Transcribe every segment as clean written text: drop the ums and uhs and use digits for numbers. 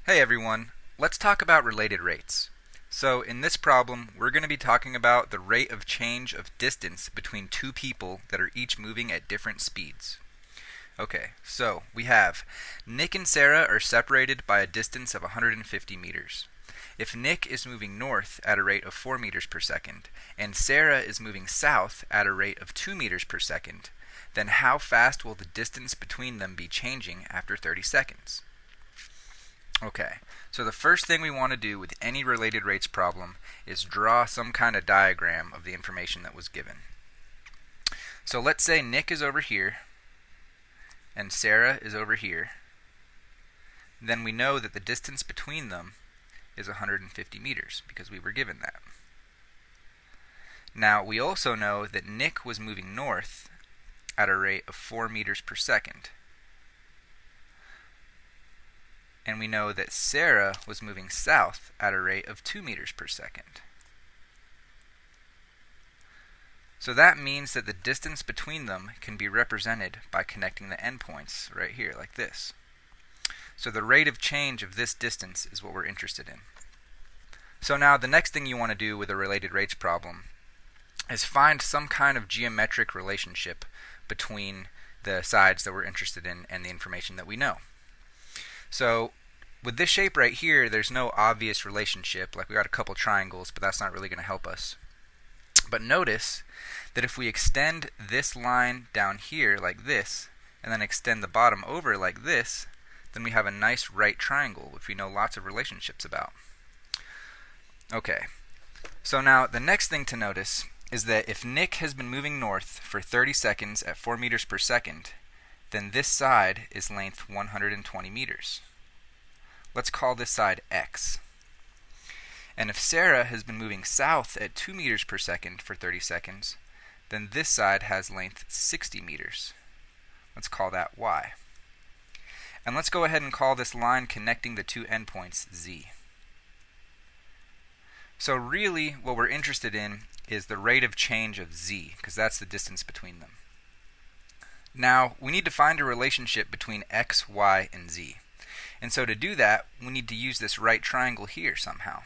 Hey everyone, let's talk about related rates. So in this problem, we're going to be talking about the rate of change of distance between two people that are each moving at different speeds. Okay, so we have Nick and Sarah are separated by a distance of 150 meters. If Nick is moving north at a rate of 4 meters per second, and Sarah is moving south at a rate of 2 meters per second, then how fast will the distance between them be changing after 30 seconds? Okay, so the first thing we want to do with any related rates problem is draw some kind of diagram of the information that was given. So let's say Nick is over here and Sarah is over here. Then we know that the distance between them is 150 meters because we were given that. Now we also know that Nick was moving north at a rate of 4 meters per second. And we know that Sarah was moving south at a rate of 2 meters per second. So that means that the distance between them can be represented by connecting the endpoints right here, like this. So the rate of change of this distance is what we're interested in. So now the next thing you want to do with a related rates problem is find some kind of geometric relationship between the sides that we're interested in and the information that we know. So with this shape right here, there's no obvious relationship. Like we got a couple triangles, but that's not really going to help us. But notice that if we extend this line down here like this, and then extend the bottom over like this, then we have a nice right triangle, which we know lots of relationships about. Okay, so now the next thing to notice is that if Nick has been moving north for 30 seconds at 4 meters per second, then this side is length 120 meters. Let's call this side x. And if Sarah has been moving south at 2 meters per second for 30 seconds, then this side has length 60 meters. Let's call that y. And let's go ahead and call this line connecting the two endpoints z. So really what we're interested in is the rate of change of z, because that's the distance between them. Now, we need to find a relationship between x, y, and z. And so to do that, we need to use this right triangle here somehow.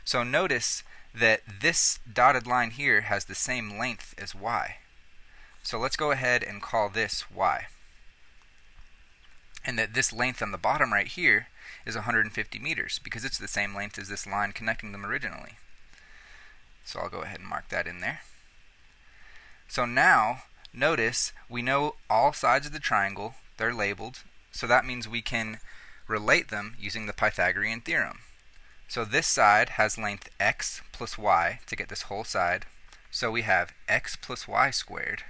So notice that this dotted line here has the same length as y. So let's go ahead and call this y. And that this length on the bottom right here is 150 meters because it's the same length as this line connecting them originally. So I'll go ahead and mark that in there. So now, notice we know all sides of the triangle, they're labeled, so that means we can relate them using the Pythagorean Theorem. So this side has length x plus y to get this whole side, so we have x plus y squared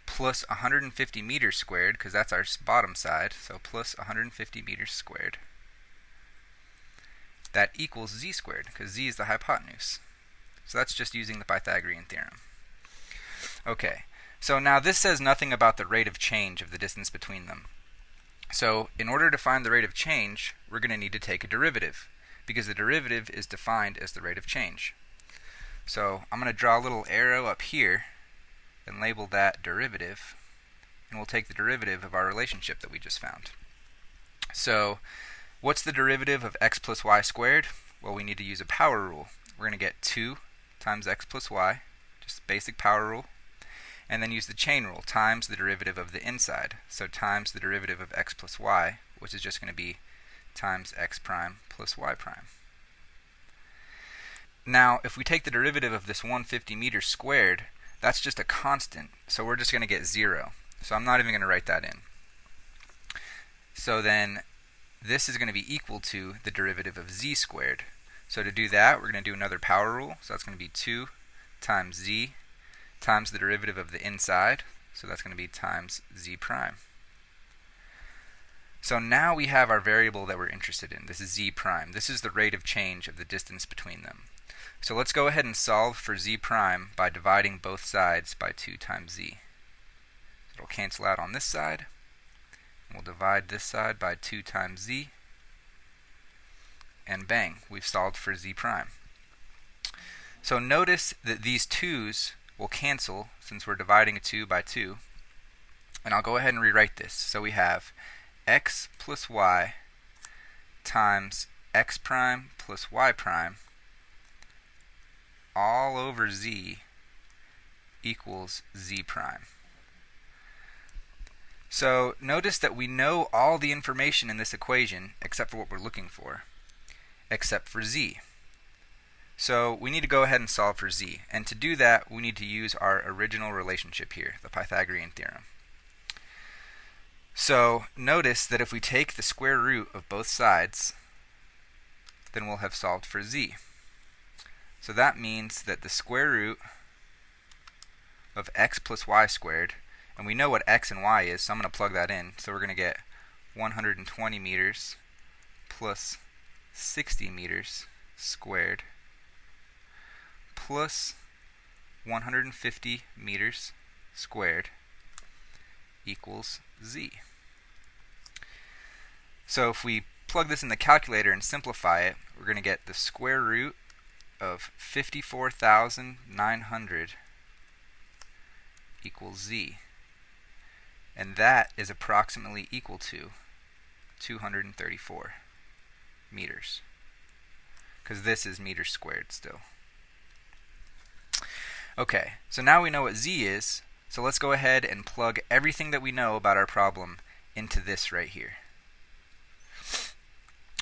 plus 150 meters squared, because that's our bottom side, so plus 150 meters squared. That equals z squared, because z is the hypotenuse. So that's just using the Pythagorean Theorem. Okay, so now this says nothing about the rate of change of the distance between them. So in order to find the rate of change, we're going to need to take a derivative, because the derivative is defined as the rate of change. So I'm going to draw a little arrow up here and label that derivative, and we'll take the derivative of our relationship that we just found. So what's the derivative of x plus y squared? Well, we need to use a power rule. We're going to get 2 times x plus y, just basic power rule, and then use the chain rule, times the derivative of the inside, so times the derivative of x plus y, which is just going to be times x prime plus y prime. Now, if we take the derivative of this 150 meters squared, that's just a constant, so we're just going to get 0. So I'm not even going to write that in. So then this is going to be equal to the derivative of z squared. So to do that, we're going to do another power rule. So that's going to be 2 times z times the derivative of the inside. So that's going to be times z prime. So now we have our variable that we're interested in. This is z prime. This is the rate of change of the distance between them. So let's go ahead and solve for z prime by dividing both sides by 2 times z. It'll cancel out on this side. We'll divide this side by 2 times z. And bang, we've solved for z prime. So notice that these 2's will cancel since we're dividing a 2 by 2. And I'll go ahead and rewrite this. So we have x plus y times x prime plus y prime all over z equals z prime. So notice that we know all the information in this equation except for what we're looking for, except for z. So we need to go ahead and solve for z. And to do that, we need to use our original relationship here, the Pythagorean theorem. So notice that if we take the square root of both sides, then we'll have solved for z. So that means that the square root of x plus y squared, and we know what x and y is, so I'm going to plug that in. So we're going to get 120 meters plus 60 meters squared plus 150 meters squared equals z. So if we plug this in the calculator and simplify it, we're going to get the square root of 54,900 equals z. And that is approximately equal to 234 meters. Because this is meters squared still. Okay, so now we know what z is, so let's go ahead and plug everything that we know about our problem into this right here.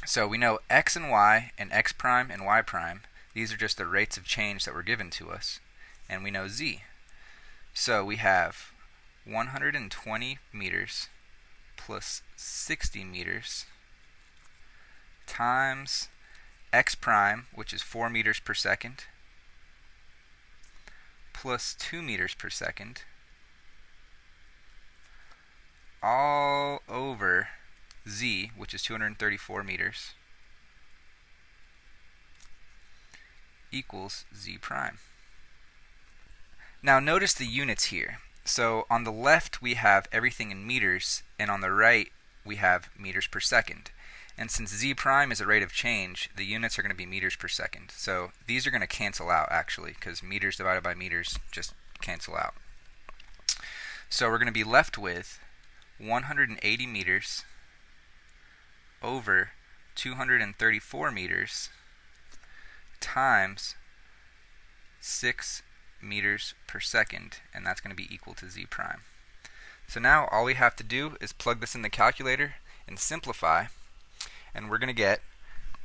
So we know x and y and x prime and y prime. These are just the rates of change that were given to us. And we know z. So we have 120 meters plus 60 meters times x prime, which is 4 meters per second, plus 2 meters per second, all over z, which is 234 meters, equals z prime. Now notice the units here. So on the left we have everything in meters, and on the right we have meters per second. And since z prime is a rate of change, the units are going to be meters per second. So these are going to cancel out actually, because meters divided by meters just cancel out. So we're going to be left with 180 meters over 234 meters times 6 meters per second, and that's going to be equal to z prime. So now all we have to do is plug this in the calculator and simplify, and we're going to get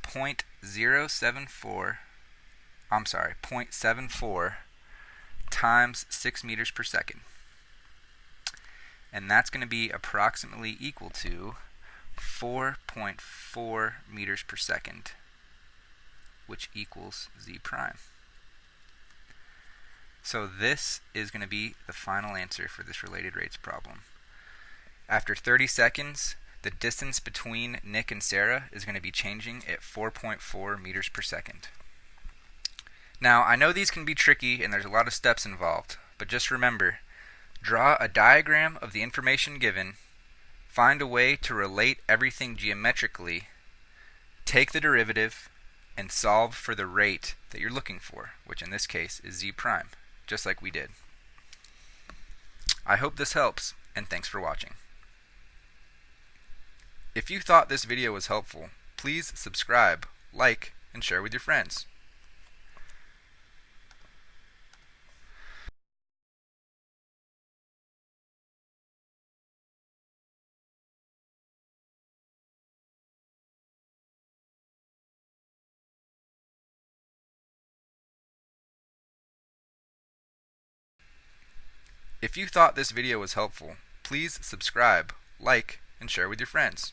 0.74 times 6 meters per second. And that's going to be approximately equal to 4.4 meters per second, which equals z prime. So this is going to be the final answer for this related rates problem. After 30 seconds, the distance between Nick and Sarah is going to be changing at 4.4 meters per second. Now, I know these can be tricky and there's a lot of steps involved, but just remember, draw a diagram of the information given, find a way to relate everything geometrically, take the derivative, and solve for the rate that you're looking for, which in this case is z prime, just like we did. I hope this helps, and thanks for watching. If you thought this video was helpful, please subscribe, like, and share with your friends. If you thought this video was helpful, please subscribe, like, and share with your friends.